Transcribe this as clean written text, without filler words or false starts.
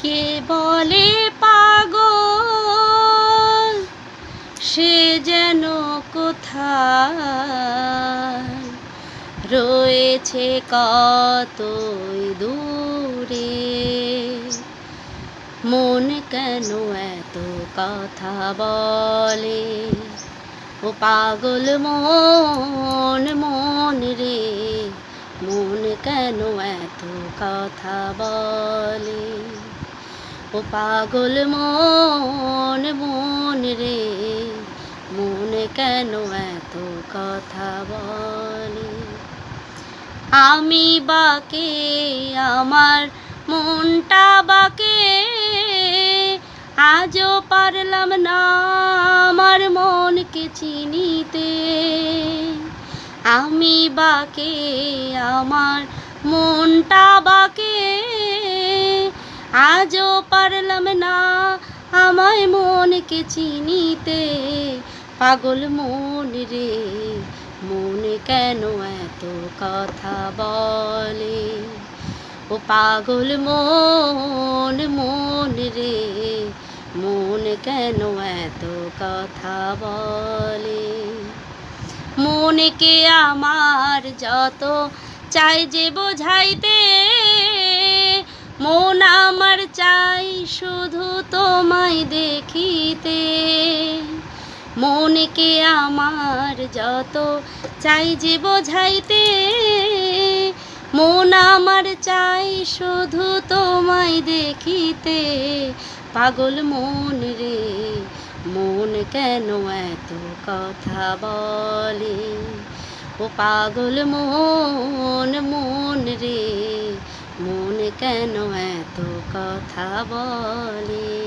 কে বলে পাগল সে যেন কোথায় রয়েছে কতই দূরে। মন কেন এত কথা বলে, ও পাগল মন মন রে, মন কেন এত কথা বলে। ও পাগল মন মন রে, মন কেন এত কথা বলে। আমি বাকে আমার মনটা বাকে, আজও পারলাম না আমার মনকে চিনিতে। আমি বাকে আমার মনটা বাকে, আজও পারলাম না আমায় মনকে চিনিতে। পাগল মন রে, মন কেন এত কথা বলে। ও পাগল মন মন রে, মন কেন এত কথা বলে। মনকে আমার যত চাই যে বোঝাইতে, মন আমার চাই শুধু তোমায় দেখিতে। মনকে আমার যত চাই যে বোঝাইতে, মন আমার চাই শুধু তোমায় দেখিতে। পাগল মন রে, মন কেন এত কথা বলে। ও পাগল মন মন রে, মন কেন এত কথা বলে।